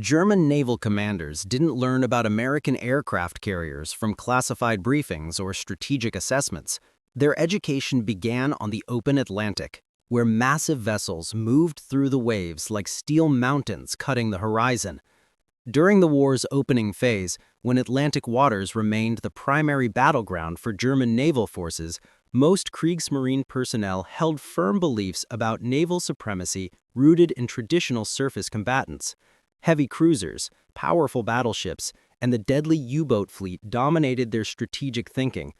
German naval commanders didn't learn about American aircraft carriers from classified briefings or strategic assessments. Their education began on the open Atlantic, where massive vessels moved through the waves like steel mountains cutting the horizon. During the war's opening phase, when Atlantic waters remained the primary battleground for German naval forces, most Kriegsmarine personnel held firm beliefs about naval supremacy rooted in traditional surface combatants. Heavy cruisers, powerful battleships, and the deadly U-boat fleet dominated their strategic thinking.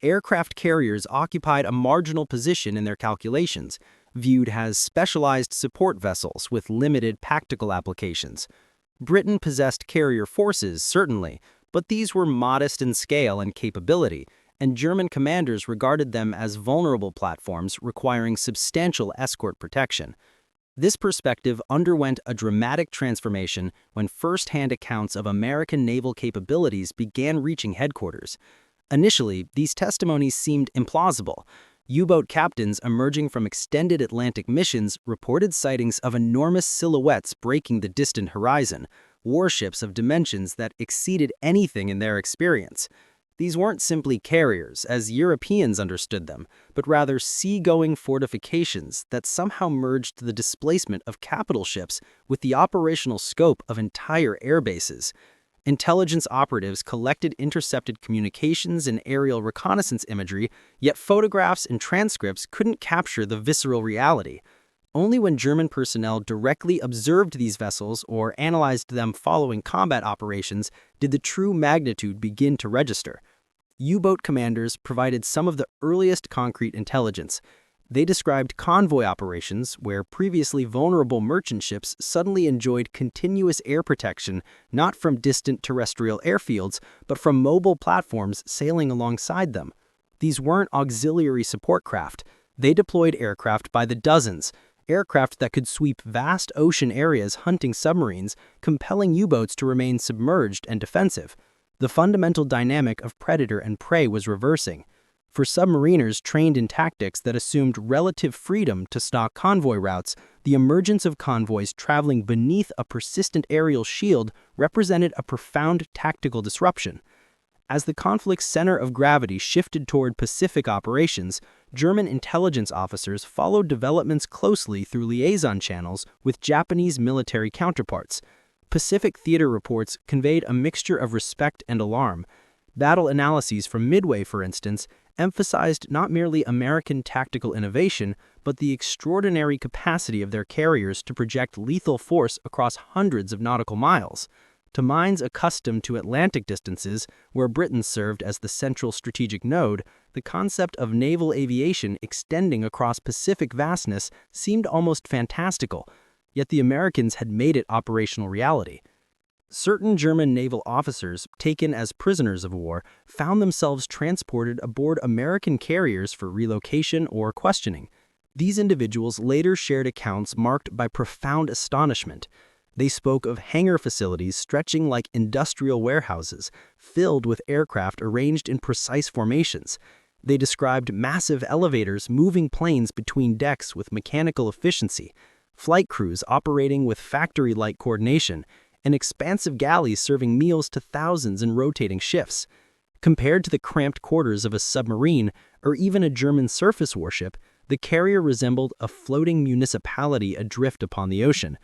Aircraft carriers occupied a marginal position in their calculations, viewed as specialized support vessels with limited tactical applications. Britain possessed carrier forces, certainly, but these were modest in scale and capability, and German commanders regarded them as vulnerable platforms requiring substantial escort protection. This perspective underwent a dramatic transformation when first-hand accounts of American naval capabilities began reaching headquarters. Initially, these testimonies seemed implausible. U-boat captains emerging from extended Atlantic missions reported sightings of enormous silhouettes breaking the distant horizon, warships of dimensions that exceeded anything in their experience. These weren't simply carriers, as Europeans understood them, but rather sea-going fortifications that somehow merged the displacement of capital ships with the operational scope of entire air bases. Intelligence operatives collected intercepted communications and aerial reconnaissance imagery, yet photographs and transcripts couldn't capture the visceral reality. Only when German personnel directly observed these vessels or analyzed them following combat operations did the true magnitude begin to register. U-boat commanders provided some of the earliest concrete intelligence. They described convoy operations where previously vulnerable merchant ships suddenly enjoyed continuous air protection not from distant terrestrial airfields, but from mobile platforms sailing alongside them. These weren't auxiliary support craft. They deployed aircraft by the dozens, aircraft that could sweep vast ocean areas hunting submarines, compelling U-boats to remain submerged and defensive. The fundamental dynamic of predator and prey was reversing. For submariners trained in tactics that assumed relative freedom to stalk convoy routes, the emergence of convoys traveling beneath a persistent aerial shield represented a profound tactical disruption. As the conflict's center of gravity shifted toward Pacific operations, German intelligence officers followed developments closely through liaison channels with Japanese military counterparts. Pacific theater reports conveyed a mixture of respect and alarm. Battle analyses from Midway, for instance, emphasized not merely American tactical innovation, but the extraordinary capacity of their carriers to project lethal force across hundreds of nautical miles. To minds accustomed to Atlantic distances, where Britain served as the central strategic node, the concept of naval aviation extending across Pacific vastness seemed almost fantastical, yet the Americans had made it operational reality. Certain German naval officers, taken as prisoners of war, found themselves transported aboard American carriers for relocation or questioning. These individuals later shared accounts marked by profound astonishment. They spoke of hangar facilities stretching like industrial warehouses, filled with aircraft arranged in precise formations. They described massive elevators moving planes between decks with mechanical efficiency, flight crews operating with factory-like coordination, and expansive galleys serving meals to thousands in rotating shifts. Compared to the cramped quarters of a submarine or even a German surface warship, the carrier resembled a floating municipality adrift upon the ocean.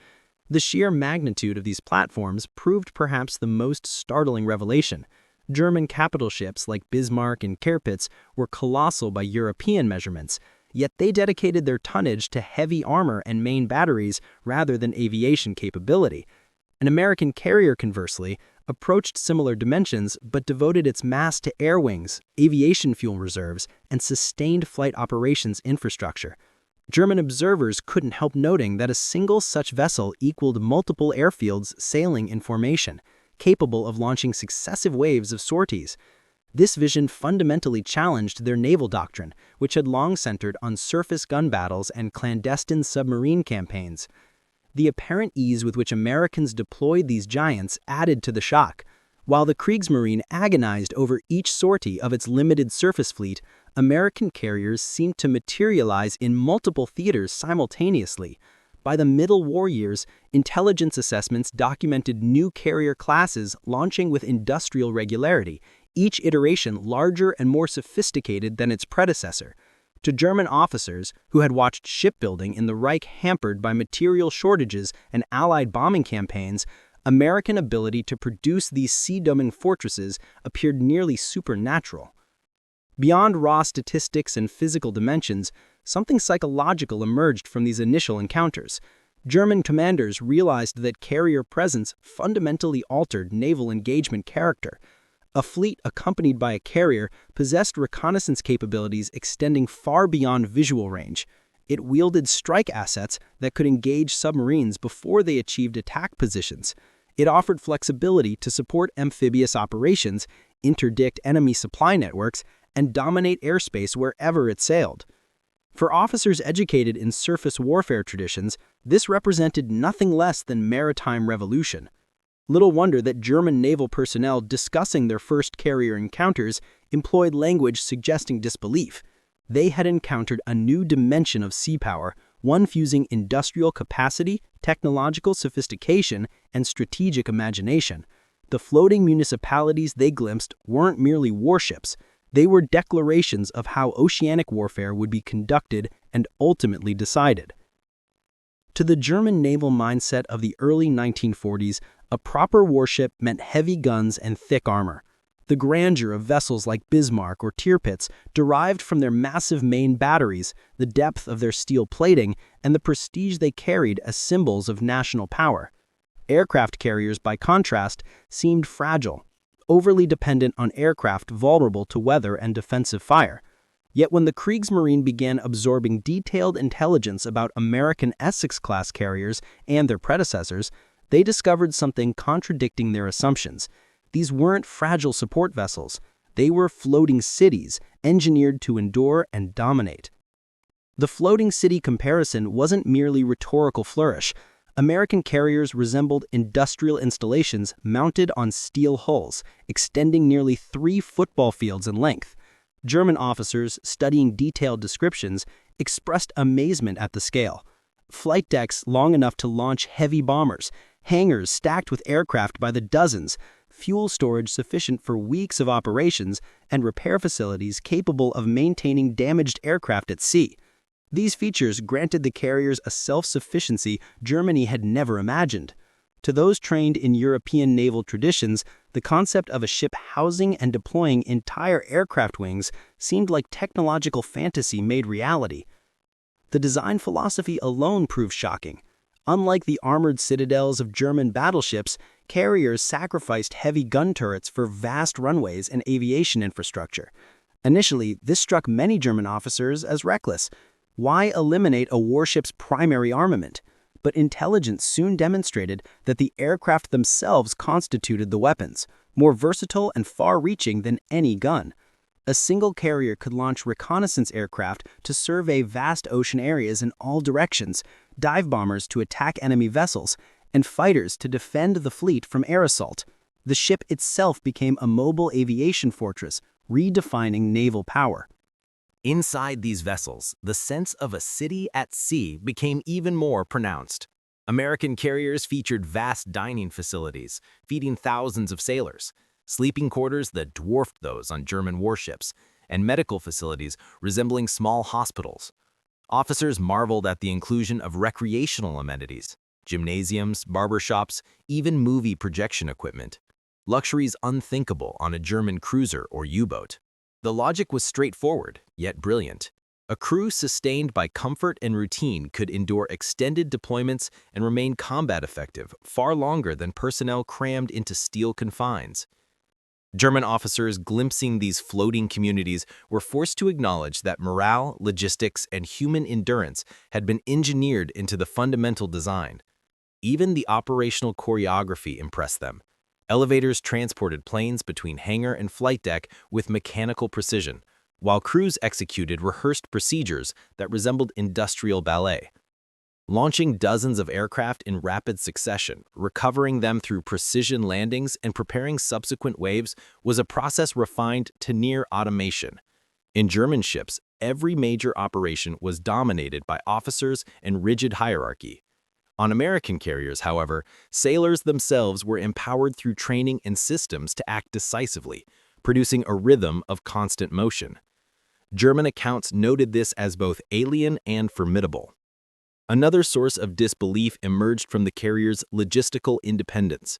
The sheer magnitude of these platforms proved perhaps the most startling revelation. German capital ships like Bismarck and Tirpitz were colossal by European measurements, yet they dedicated their tonnage to heavy armor and main batteries rather than aviation capability. An American carrier, conversely, approached similar dimensions but devoted its mass to air wings, aviation fuel reserves, and sustained flight operations infrastructure. German observers couldn't help noting that a single such vessel equaled multiple airfields sailing in formation, capable of launching successive waves of sorties. This vision fundamentally challenged their naval doctrine, which had long centered on surface gun battles and clandestine submarine campaigns. The apparent ease with which Americans deployed these giants added to the shock. While the Kriegsmarine agonized over each sortie of its limited surface fleet, American carriers seemed to materialize in multiple theaters simultaneously. By the Middle War years, intelligence assessments documented new carrier classes launching with industrial regularity, each iteration larger and more sophisticated than its predecessor. To German officers who had watched shipbuilding in the Reich hampered by material shortages and Allied bombing campaigns, American ability to produce these sea-dominant fortresses appeared nearly supernatural. Beyond raw statistics and physical dimensions, something psychological emerged from these initial encounters. German commanders realized that carrier presence fundamentally altered naval engagement character. A fleet accompanied by a carrier possessed reconnaissance capabilities extending far beyond visual range. It wielded strike assets that could engage submarines before they achieved attack positions. It offered flexibility to support amphibious operations, interdict enemy supply networks, and dominate airspace wherever it sailed. For officers educated in surface warfare traditions, this represented nothing less than maritime revolution. Little wonder that German naval personnel discussing their first carrier encounters employed language suggesting disbelief. They had encountered a new dimension of sea power, one fusing industrial capacity, technological sophistication, and strategic imagination. The floating municipalities they glimpsed weren't merely warships. They were declarations of how oceanic warfare would be conducted and ultimately decided. To the German naval mindset of the early 1940s, a proper warship meant heavy guns and thick armor. The grandeur of vessels like Bismarck or Tirpitz derived from their massive main batteries, the depth of their steel plating, and the prestige they carried as symbols of national power. Aircraft carriers, by contrast, seemed fragile, overly dependent on aircraft vulnerable to weather and defensive fire. Yet when the Kriegsmarine began absorbing detailed intelligence about American Essex-class carriers and their predecessors, they discovered something contradicting their assumptions. These weren't fragile support vessels. They were floating cities, engineered to endure and dominate. The floating city comparison wasn't merely rhetorical flourish. American carriers resembled industrial installations mounted on steel hulls, extending nearly 3 football fields in length. German officers, studying detailed descriptions, expressed amazement at the scale. Flight decks long enough to launch heavy bombers, hangars stacked with aircraft by the dozens, fuel storage sufficient for weeks of operations, and repair facilities capable of maintaining damaged aircraft at sea. These features granted the carriers a self-sufficiency Germany had never imagined. To those trained in European naval traditions, the concept of a ship housing and deploying entire aircraft wings seemed like technological fantasy made reality. The design philosophy alone proved shocking. Unlike the armored citadels of German battleships, carriers sacrificed heavy gun turrets for vast runways and aviation infrastructure. Initially, this struck many German officers as reckless. Why eliminate a warship's primary armament? But intelligence soon demonstrated that the aircraft themselves constituted the weapons, more versatile and far-reaching than any gun. A single carrier could launch reconnaissance aircraft to survey vast ocean areas in all directions, dive bombers to attack enemy vessels, and fighters to defend the fleet from air assault. The ship itself became a mobile aviation fortress, redefining naval power. Inside these vessels, the sense of a city at sea became even more pronounced. American carriers featured vast dining facilities, feeding thousands of sailors, sleeping quarters that dwarfed those on German warships, and medical facilities resembling small hospitals. Officers marveled at the inclusion of recreational amenities, gymnasiums, barbershops, even movie projection equipment. Luxuries unthinkable on a German cruiser or U-boat. The logic was straightforward, yet brilliant. A crew sustained by comfort and routine could endure extended deployments and remain combat effective far longer than personnel crammed into steel confines. German officers glimpsing these floating communities were forced to acknowledge that morale, logistics, and human endurance had been engineered into the fundamental design. Even the operational choreography impressed them. Elevators transported planes between hangar and flight deck with mechanical precision, while crews executed rehearsed procedures that resembled industrial ballet. Launching dozens of aircraft in rapid succession, recovering them through precision landings, and preparing subsequent waves was a process refined to near automation. In German ships, every major operation was dominated by officers and rigid hierarchy. On American carriers, however, sailors themselves were empowered through training and systems to act decisively, producing a rhythm of constant motion. German accounts noted this as both alien and formidable. Another source of disbelief emerged from the carrier's logistical independence.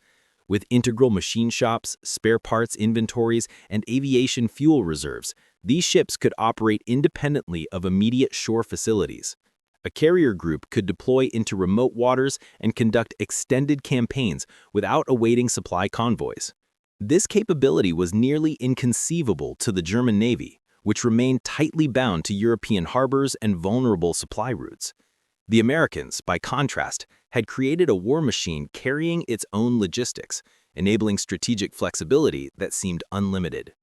With integral machine shops, spare parts inventories, and aviation fuel reserves, these ships could operate independently of immediate shore facilities. A carrier group could deploy into remote waters and conduct extended campaigns without awaiting supply convoys. This capability was nearly inconceivable to the German Navy, which remained tightly bound to European harbors and vulnerable supply routes. The Americans, by contrast, had created a war machine carrying its own logistics, enabling strategic flexibility that seemed unlimited.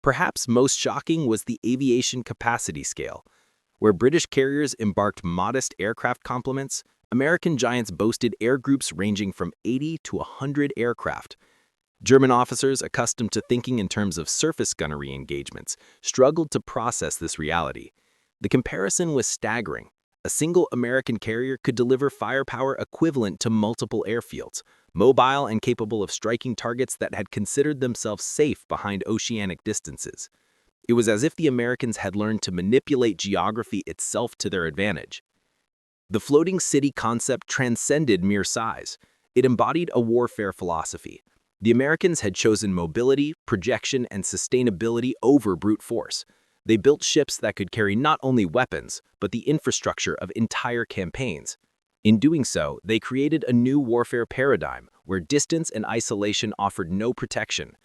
Perhaps most shocking was the aviation capacity scale. Where British carriers embarked modest aircraft complements, American giants boasted air groups ranging from 80 to 100 aircraft. German officers, accustomed to thinking in terms of surface gunnery engagements, struggled to process this reality. The comparison was staggering. A single American carrier could deliver firepower equivalent to multiple airfields, mobile and capable of striking targets that had considered themselves safe behind oceanic distances. It was as if the Americans had learned to manipulate geography itself to their advantage. The floating city concept transcended mere size. It embodied a warfare philosophy. The Americans had chosen mobility, projection, and sustainability over brute force. They built ships that could carry not only weapons, but the infrastructure of entire campaigns. In doing so, they created a new warfare paradigm where distance and isolation offered no protection.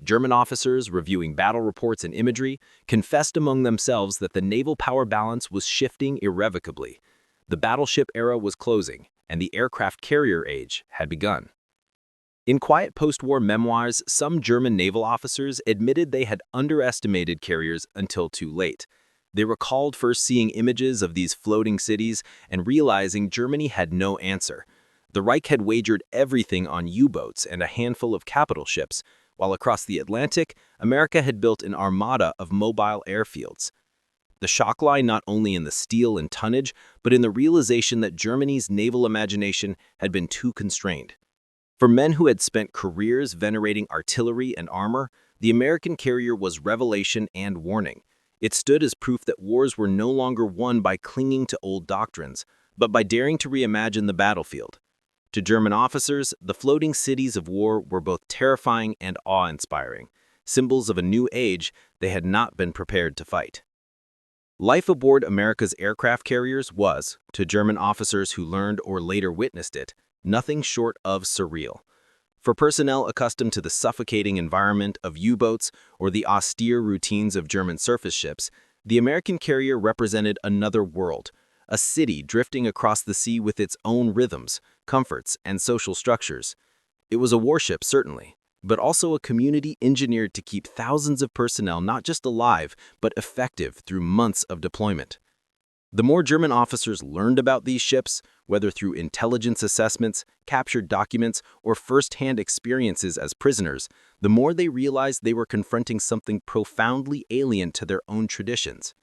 German officers, reviewing battle reports and imagery, confessed among themselves that the naval power balance was shifting irrevocably. The battleship era was closing, and the aircraft carrier age had begun. In quiet post-war memoirs, some German naval officers admitted they had underestimated carriers until too late. They recalled first seeing images of these floating cities and realizing Germany had no answer. The Reich had wagered everything on U-boats and a handful of capital ships, while across the Atlantic, America had built an armada of mobile airfields. The shock lay not only in the steel and tonnage, but in the realization that Germany's naval imagination had been too constrained. For men who had spent careers venerating artillery and armor, the American carrier was revelation and warning. It stood as proof that wars were no longer won by clinging to old doctrines, but by daring to reimagine the battlefield. To German officers, the floating cities of war were both terrifying and awe-inspiring, symbols of a new age they had not been prepared to fight. Life aboard America's aircraft carriers was, to German officers who learned or later witnessed it, nothing short of surreal. For personnel accustomed to the suffocating environment of U-boats or the austere routines of German surface ships, the American carrier represented another world, a city drifting across the sea with its own rhythms, comforts, and social structures. It was a warship, certainly, but also a community engineered to keep thousands of personnel not just alive, but effective through months of deployment. The more German officers learned about these ships, whether through intelligence assessments, captured documents, or first-hand experiences as prisoners, the more they realized they were confronting something profoundly alien to their own traditions.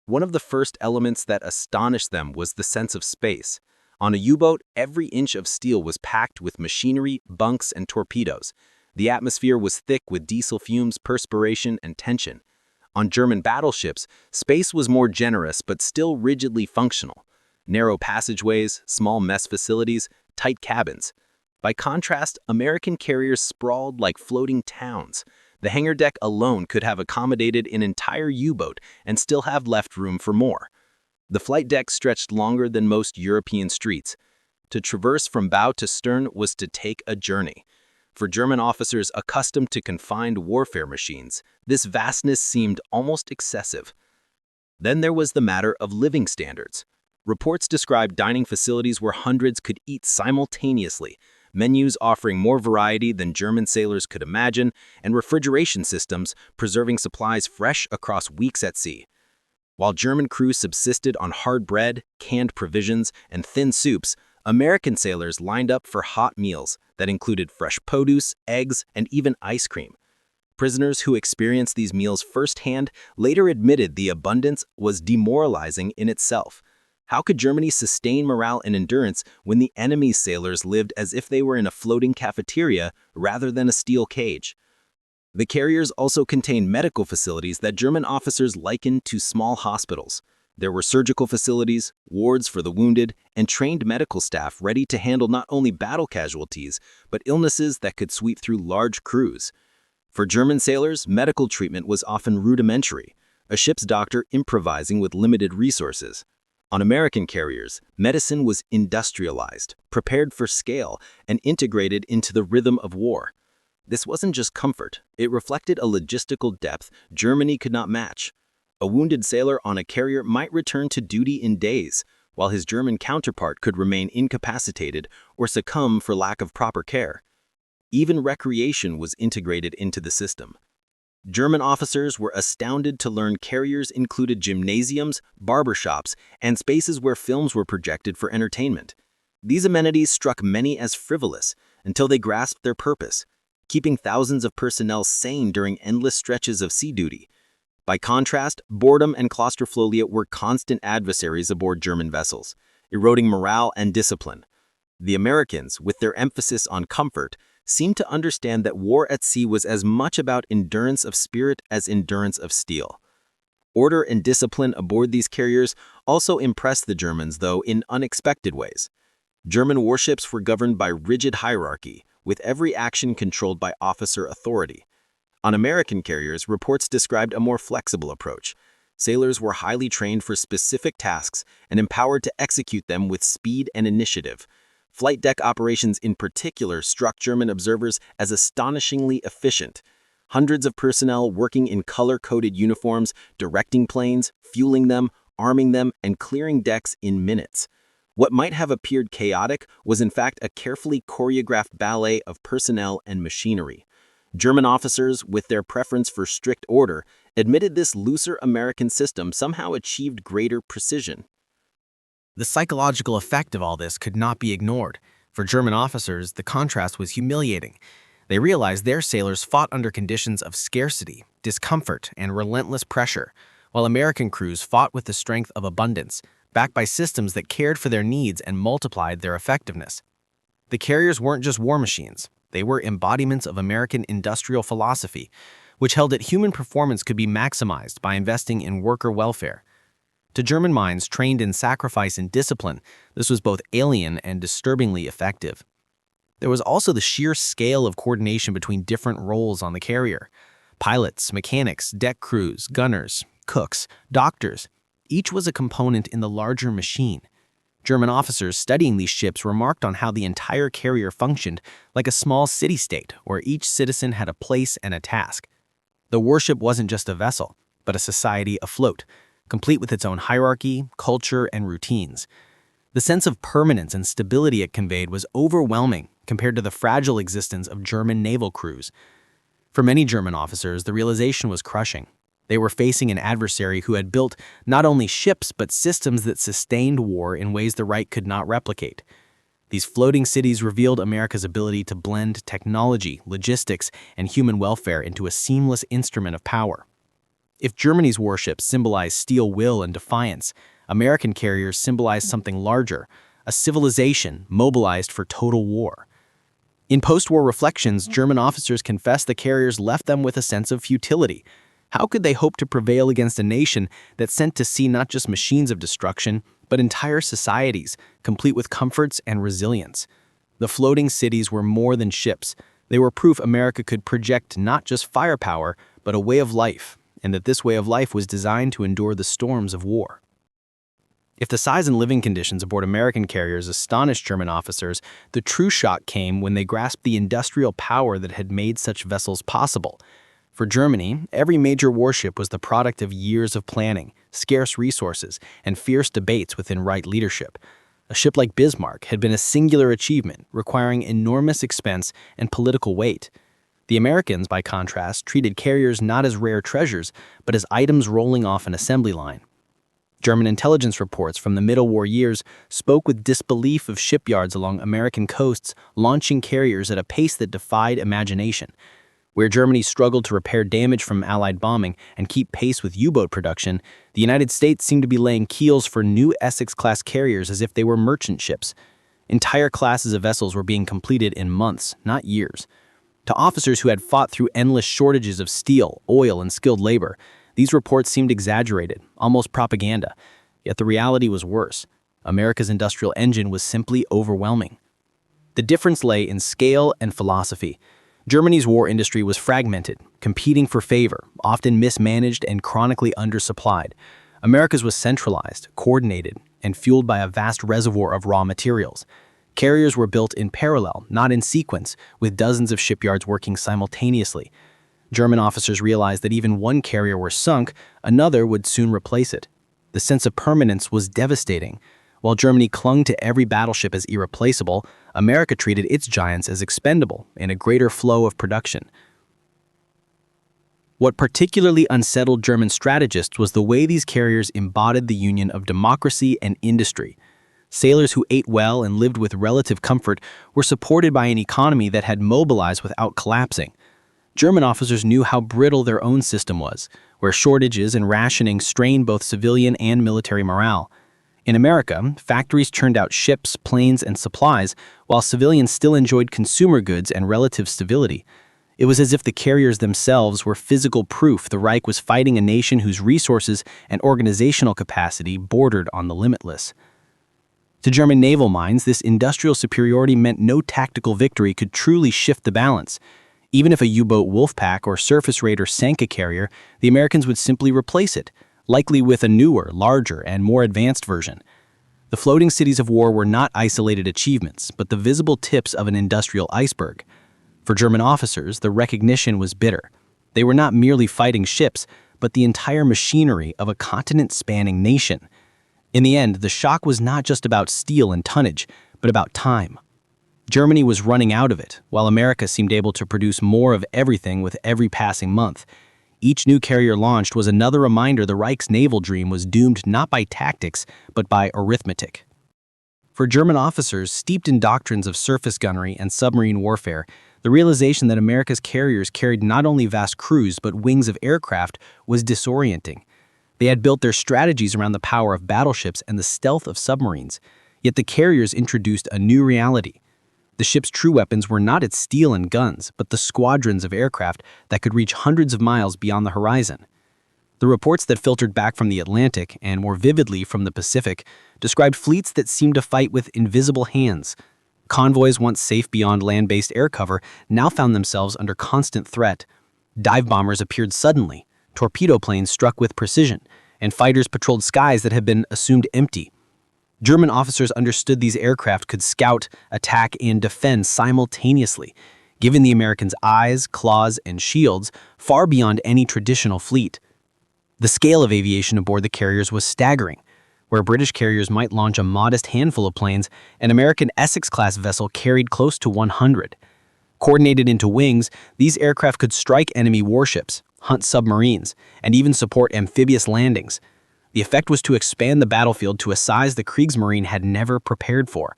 One of the first elements that astonished them was the sense of space. On a U-boat, every inch of steel was packed with machinery, bunks, and torpedoes. The atmosphere was thick with diesel fumes, perspiration, and tension. On German battleships, space was more generous but still rigidly functional. Narrow passageways, small mess facilities, tight cabins. By contrast, American carriers sprawled like floating towns. The hangar deck alone could have accommodated an entire U-boat and still have left room for more. The flight deck stretched longer than most European streets. To traverse from bow to stern was to take a journey. For German officers accustomed to confined warfare machines, this vastness seemed almost excessive. Then there was the matter of living standards. Reports described dining facilities where hundreds could eat simultaneously, menus offering more variety than German sailors could imagine, and refrigeration systems preserving supplies fresh across weeks at sea. While German crews subsisted on hard bread, canned provisions, and thin soups, American sailors lined up for hot meals that included fresh produce, eggs, and even ice cream. Prisoners who experienced these meals firsthand later admitted the abundance was demoralizing in itself. How could Germany sustain morale and endurance when the enemy's sailors lived as if they were in a floating cafeteria rather than a steel cage? The carriers also contained medical facilities that German officers likened to small hospitals. There were surgical facilities, wards for the wounded, and trained medical staff ready to handle not only battle casualties, but illnesses that could sweep through large crews. For German sailors, medical treatment was often rudimentary, a ship's doctor improvising with limited resources. On American carriers, medicine was industrialized, prepared for scale, and integrated into the rhythm of war. This wasn't just comfort, it reflected a logistical depth Germany could not match. A wounded sailor on a carrier might return to duty in days, while his German counterpart could remain incapacitated or succumb for lack of proper care. Even recreation was integrated into the system. German officers were astounded to learn carriers included gymnasiums, barbershops, and spaces where films were projected for entertainment. These amenities struck many as frivolous until they grasped their purpose, keeping thousands of personnel sane during endless stretches of sea duty. By contrast, boredom and claustrophobia were constant adversaries aboard German vessels, eroding morale and discipline. The Americans, with their emphasis on comfort, seemed to understand that war at sea was as much about endurance of spirit as endurance of steel. Order and discipline aboard these carriers also impressed the Germans, though in unexpected ways. German warships were governed by rigid hierarchy, with every action controlled by officer authority. On American carriers, reports described a more flexible approach. Sailors were highly trained for specific tasks and empowered to execute them with speed and initiative. Flight deck operations in particular struck German observers as astonishingly efficient. Hundreds of personnel working in color-coded uniforms, directing planes, fueling them, arming them, and clearing decks in minutes. What might have appeared chaotic was in fact a carefully choreographed ballet of personnel and machinery. German officers, with their preference for strict order, admitted this looser American system somehow achieved greater precision. The psychological effect of all this could not be ignored. For German officers, the contrast was humiliating. They realized their sailors fought under conditions of scarcity, discomfort, and relentless pressure, while American crews fought with the strength of abundance, backed by systems that cared for their needs and multiplied their effectiveness. The carriers weren't just war machines. They were embodiments of American industrial philosophy, which held that human performance could be maximized by investing in worker welfare. To German minds trained in sacrifice and discipline, this was both alien and disturbingly effective. There was also the sheer scale of coordination between different roles on the carrier. Pilots, mechanics, deck crews, gunners, cooks, doctors, each was a component in the larger machine. German officers studying these ships remarked on how the entire carrier functioned like a small city-state where each citizen had a place and a task. The warship wasn't just a vessel, but a society afloat, complete with its own hierarchy, culture, and routines. The sense of permanence and stability it conveyed was overwhelming compared to the fragile existence of German naval crews. For many German officers, the realization was crushing. They were facing an adversary who had built not only ships but systems that sustained war in ways the Reich could not replicate. These floating cities revealed America's ability to blend technology, logistics, and human welfare into a seamless instrument of power. If Germany's warships symbolized steel will and defiance, American carriers symbolized something larger, a civilization mobilized for total war. In post-war reflections, German officers confessed the carriers left them with a sense of futility. How could they hope to prevail against a nation that sent to sea not just machines of destruction, but entire societies, complete with comforts and resilience? The floating cities were more than ships. They were proof America could project not just firepower, but a way of life, and that this way of life was designed to endure the storms of war. If the size and living conditions aboard American carriers astonished German officers, the true shock came when they grasped the industrial power that had made such vessels possible. For Germany, every major warship was the product of years of planning, scarce resources, and fierce debates within Reich leadership. A ship like Bismarck had been a singular achievement, requiring enormous expense and political weight. The Americans, by contrast, treated carriers not as rare treasures, but as items rolling off an assembly line. German intelligence reports from the Middle War years spoke with disbelief of shipyards along American coasts launching carriers at a pace that defied imagination. Where Germany struggled to repair damage from Allied bombing and keep pace with U-boat production, the United States seemed to be laying keels for new Essex-class carriers as if they were merchant ships. Entire classes of vessels were being completed in months, not years. To officers who had fought through endless shortages of steel, oil, and skilled labor, these reports seemed exaggerated, almost propaganda. Yet the reality was worse. America's industrial engine was simply overwhelming. The difference lay in scale and philosophy. Germany's war industry was fragmented, competing for favor, often mismanaged and chronically undersupplied. America's was centralized, coordinated, and fueled by a vast reservoir of raw materials. Carriers were built in parallel, not in sequence, with dozens of shipyards working simultaneously. German officers realized that even one carrier were sunk, another would soon replace it. The sense of permanence was devastating. While Germany clung to every battleship as irreplaceable, America treated its giants as expendable in a greater flow of production. What particularly unsettled German strategists was the way these carriers embodied the union of democracy and industry. Sailors who ate well and lived with relative comfort were supported by an economy that had mobilized without collapsing. German officers knew how brittle their own system was, where shortages and rationing strained both civilian and military morale. In America, factories churned out ships, planes, and supplies, while civilians still enjoyed consumer goods and relative stability. It was as if the carriers themselves were physical proof the Reich was fighting a nation whose resources and organizational capacity bordered on the limitless. To German naval minds, this industrial superiority meant no tactical victory could truly shift the balance. Even if a U-boat Wolfpack or surface raider sank a carrier, the Americans would simply replace it, likely with a newer, larger, and more advanced version. The floating cities of war were not isolated achievements, but the visible tips of an industrial iceberg. For German officers, the recognition was bitter. They were not merely fighting ships, but the entire machinery of a continent-spanning nation. In the end, the shock was not just about steel and tonnage, but about time. Germany was running out of it, while America seemed able to produce more of everything with every passing month. Each new carrier launched was another reminder the Reich's naval dream was doomed not by tactics, but by arithmetic. For German officers steeped in doctrines of surface gunnery and submarine warfare, the realization that America's carriers carried not only vast crews but wings of aircraft was disorienting. They had built their strategies around the power of battleships and the stealth of submarines, yet the carriers introduced a new reality. The ship's true weapons were not its steel and guns, but the squadrons of aircraft that could reach hundreds of miles beyond the horizon. The reports that filtered back from the Atlantic, and more vividly from the Pacific, described fleets that seemed to fight with invisible hands. Convoys once safe beyond land-based air cover now found themselves under constant threat. Dive bombers appeared suddenly, torpedo planes struck with precision, and fighters patrolled skies that had been assumed empty. German officers understood these aircraft could scout, attack, and defend simultaneously, giving the Americans eyes, claws, and shields far beyond any traditional fleet. The scale of aviation aboard the carriers was staggering. Where British carriers might launch a modest handful of planes, an American Essex-class vessel carried close to 100. Coordinated into wings, these aircraft could strike enemy warships, hunt submarines, and even support amphibious landings. The effect was to expand the battlefield to a size the Kriegsmarine had never prepared for.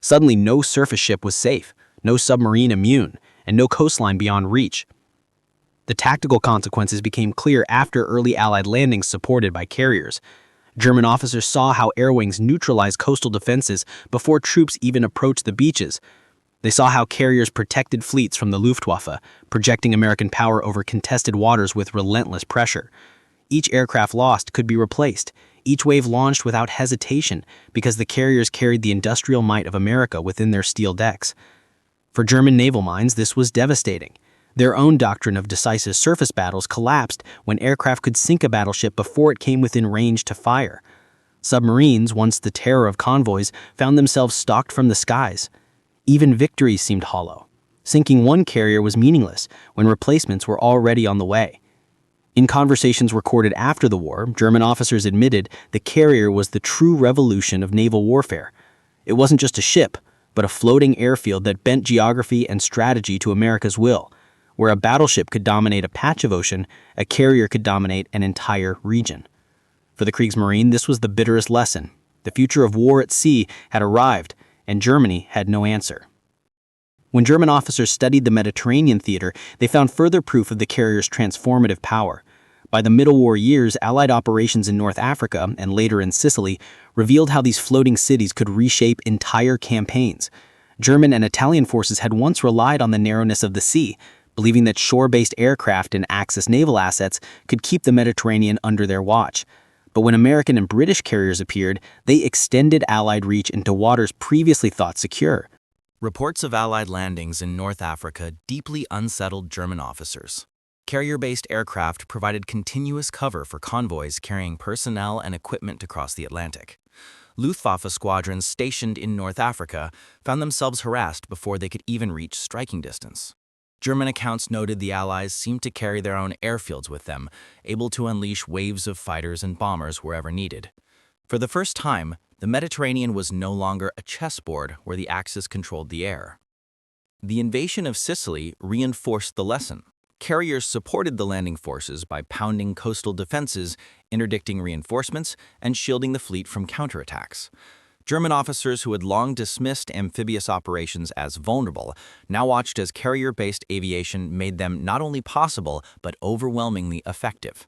Suddenly, no surface ship was safe, no submarine immune, and no coastline beyond reach. The tactical consequences became clear after early Allied landings supported by carriers. German officers saw how air wings neutralized coastal defenses before troops even approached the beaches. They saw how carriers protected fleets from the Luftwaffe, projecting American power over contested waters with relentless pressure. Each aircraft lost could be replaced, each wave launched without hesitation because the carriers carried the industrial might of America within their steel decks. For German naval minds, this was devastating. Their own doctrine of decisive surface battles collapsed when aircraft could sink a battleship before it came within range to fire. Submarines, once the terror of convoys, found themselves stalked from the skies. Even victory seemed hollow. Sinking one carrier was meaningless when replacements were already on the way. In conversations recorded after the war, German officers admitted the carrier was the true revolution of naval warfare. It wasn't just a ship, but a floating airfield that bent geography and strategy to America's will. Where a battleship could dominate a patch of ocean, a carrier could dominate an entire region. For the Kriegsmarine, this was the bitterest lesson. The future of war at sea had arrived, and Germany had no answer. When German officers studied the Mediterranean theater, they found further proof of the carrier's transformative power. By the Middle War years, Allied operations in North Africa, and later in Sicily, revealed how these floating cities could reshape entire campaigns. German and Italian forces had once relied on the narrowness of the sea, believing that shore-based aircraft and Axis naval assets could keep the Mediterranean under their watch. But when American and British carriers appeared, they extended Allied reach into waters previously thought secure. Reports of Allied landings in North Africa deeply unsettled German officers. Carrier-based aircraft provided continuous cover for convoys carrying personnel and equipment across the Atlantic. Luftwaffe squadrons stationed in North Africa found themselves harassed before they could even reach striking distance. German accounts noted the Allies seemed to carry their own airfields with them, able to unleash waves of fighters and bombers wherever needed. For the first time, the Mediterranean was no longer a chessboard where the Axis controlled the air. The invasion of Sicily reinforced the lesson. Carriers supported the landing forces by pounding coastal defenses, interdicting reinforcements, and shielding the fleet from counterattacks. German officers who had long dismissed amphibious operations as vulnerable now watched as carrier-based aviation made them not only possible but overwhelmingly effective.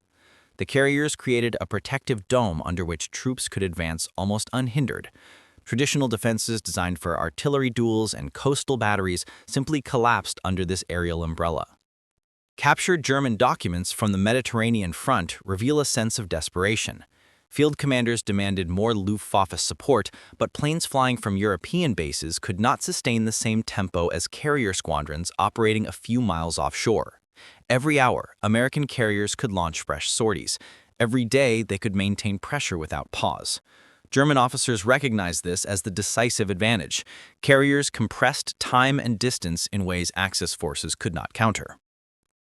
The carriers created a protective dome under which troops could advance almost unhindered. Traditional defenses designed for artillery duels and coastal batteries simply collapsed under this aerial umbrella. Captured German documents from the Mediterranean front reveal a sense of desperation. Field commanders demanded more Luftwaffe support, but planes flying from European bases could not sustain the same tempo as carrier squadrons operating a few miles offshore. Every hour, American carriers could launch fresh sorties. Every day, they could maintain pressure without pause. German officers recognized this as the decisive advantage. Carriers compressed time and distance in ways Axis forces could not counter.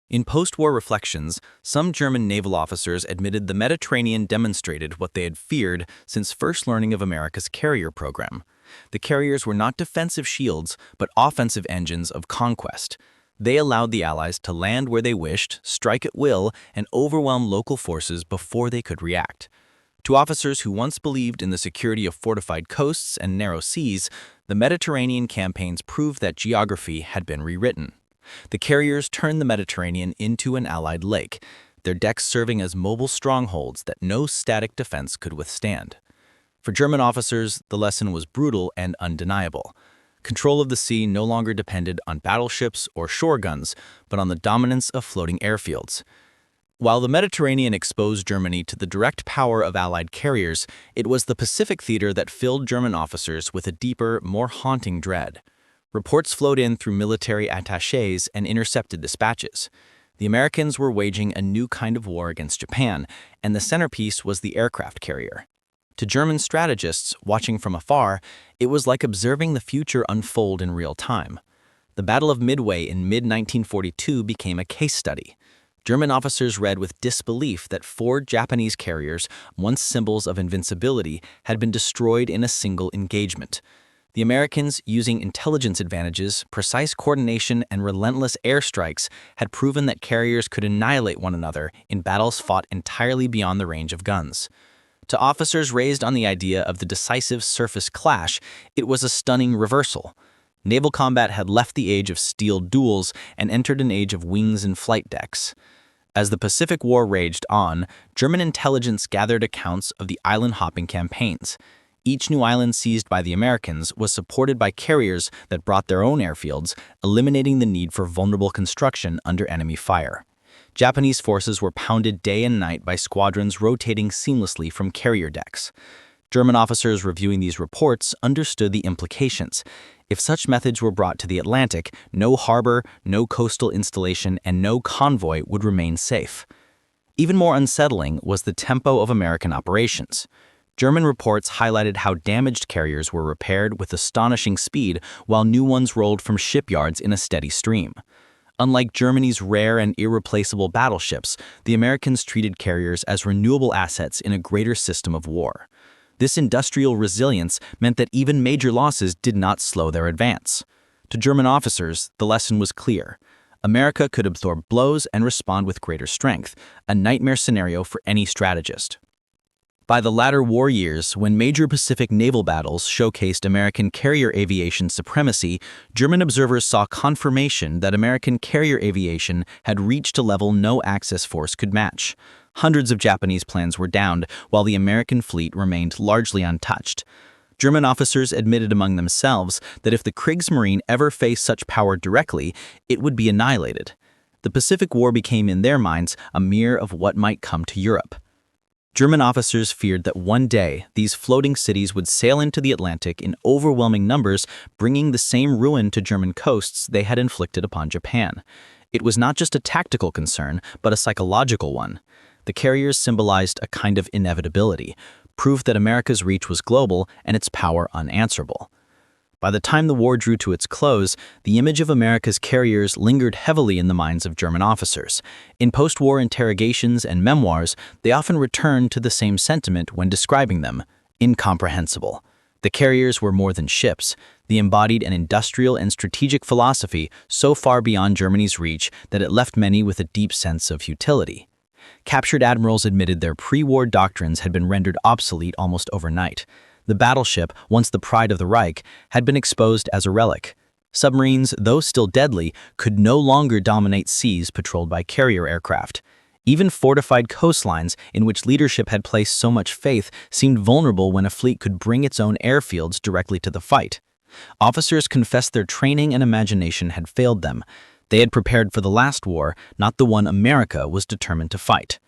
In post-war reflections, some German naval officers admitted the Mediterranean demonstrated what they had feared since first learning of America's carrier program. The carriers were not defensive shields, but offensive engines of conquest. They allowed the Allies to land where they wished, strike at will, and overwhelm local forces before they could react. To officers who once believed in the security of fortified coasts and narrow seas, the Mediterranean campaigns proved that geography had been rewritten. The carriers turned the Mediterranean into an Allied lake, their decks serving as mobile strongholds that no static defense could withstand. For German officers, the lesson was brutal and undeniable. Control of the sea no longer depended on battleships or shore guns, but on the dominance of floating airfields. While the Mediterranean exposed Germany to the direct power of Allied carriers, it was the Pacific theater that filled German officers with a deeper, more haunting dread. Reports flowed in through military attachés and intercepted dispatches. The Americans were waging a new kind of war against Japan, and the centerpiece was the aircraft carrier. To German strategists watching from afar, it was like observing the future unfold in real time. The Battle of Midway in mid-1942 became a case study. German officers read with disbelief that 4 Japanese carriers, once symbols of invincibility, had been destroyed in a single engagement. The Americans, using intelligence advantages, precise coordination, and relentless airstrikes, had proven that carriers could annihilate one another in battles fought entirely beyond the range of guns. To officers raised on the idea of the decisive surface clash, it was a stunning reversal. Naval combat had left the age of steel duels and entered an age of wings and flight decks. As the Pacific War raged on, German intelligence gathered accounts of the island-hopping campaigns. Each new island seized by the Americans was supported by carriers that brought their own airfields, eliminating the need for vulnerable construction under enemy fire. Japanese forces were pounded day and night by squadrons rotating seamlessly from carrier decks. German officers reviewing these reports understood the implications. If such methods were brought to the Atlantic, no harbor, no coastal installation, and no convoy would remain safe. Even more unsettling was the tempo of American operations. German reports highlighted how damaged carriers were repaired with astonishing speed while new ones rolled from shipyards in a steady stream. Unlike Germany's rare and irreplaceable battleships, the Americans treated carriers as renewable assets in a greater system of war. This industrial resilience meant that even major losses did not slow their advance. To German officers, the lesson was clear. America could absorb blows and respond with greater strength, a nightmare scenario for any strategist. By the latter war years, when major Pacific naval battles showcased American carrier aviation supremacy, German observers saw confirmation that American carrier aviation had reached a level no Axis force could match. Hundreds of Japanese planes were downed, while the American fleet remained largely untouched. German officers admitted among themselves that if the Kriegsmarine ever faced such power directly, it would be annihilated. The Pacific War became in their minds a mirror of what might come to Europe. German officers feared that one day these floating cities would sail into the Atlantic in overwhelming numbers, bringing the same ruin to German coasts they had inflicted upon Japan. It was not just a tactical concern, but a psychological one. The carriers symbolized a kind of inevitability, proof that America's reach was global and its power unanswerable. By the time the war drew to its close, the image of America's carriers lingered heavily in the minds of German officers. In post-war interrogations and memoirs, they often returned to the same sentiment when describing them: incomprehensible. The carriers were more than ships. They embodied an industrial and strategic philosophy so far beyond Germany's reach that it left many with a deep sense of futility. Captured admirals admitted their pre-war doctrines had been rendered obsolete almost overnight. The battleship, once the pride of the Reich, had been exposed as a relic. Submarines, though still deadly, could no longer dominate seas patrolled by carrier aircraft. Even fortified coastlines, in which leadership had placed so much faith, seemed vulnerable when a fleet could bring its own airfields directly to the fight. Officers confessed their training and imagination had failed them. They had prepared for the last war, not the one America was determined to fight.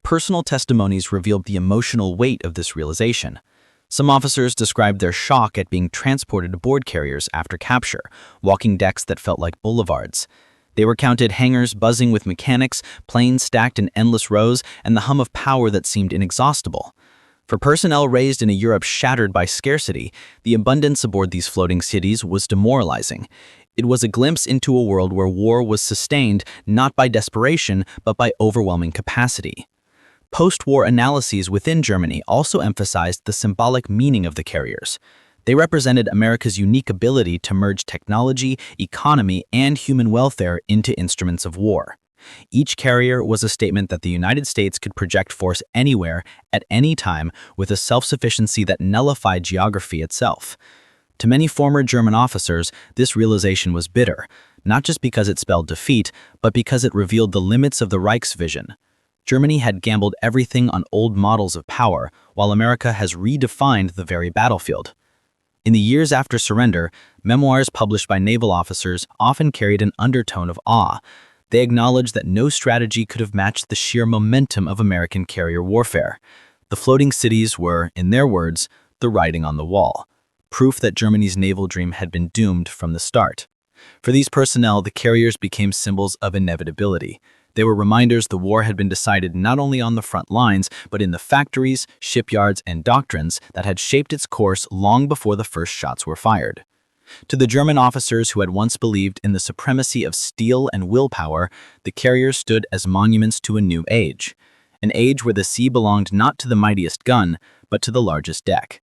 Personal testimonies revealed the emotional weight of this realization. Some officers described their shock at being transported aboard carriers after capture, walking decks that felt like boulevards. They recounted hangars buzzing with mechanics, planes stacked in endless rows, and the hum of power that seemed inexhaustible. For personnel raised in a Europe shattered by scarcity, the abundance aboard these floating cities was demoralizing. It was a glimpse into a world where war was sustained not by desperation, but by overwhelming capacity. Post-war analyses within Germany also emphasized the symbolic meaning of the carriers. They represented America's unique ability to merge technology, economy, and human welfare into instruments of war. Each carrier was a statement that the United States could project force anywhere, at any time, with a self-sufficiency that nullified geography itself. To many former German officers, this realization was bitter, not just because it spelled defeat, but because it revealed the limits of the Reich's vision. Germany had gambled everything on old models of power, while America has redefined the very battlefield. In the years after surrender, memoirs published by naval officers often carried an undertone of awe. They acknowledged that no strategy could have matched the sheer momentum of American carrier warfare. The floating cities were, in their words, the writing on the wall, proof that Germany's naval dream had been doomed from the start. For these personnel, the carriers became symbols of inevitability. They were reminders the war had been decided not only on the front lines, but in the factories, shipyards, and doctrines that had shaped its course long before the first shots were fired. To the German officers who had once believed in the supremacy of steel and willpower, the carriers stood as monuments to a new age. An age where the sea belonged not to the mightiest gun, but to the largest deck.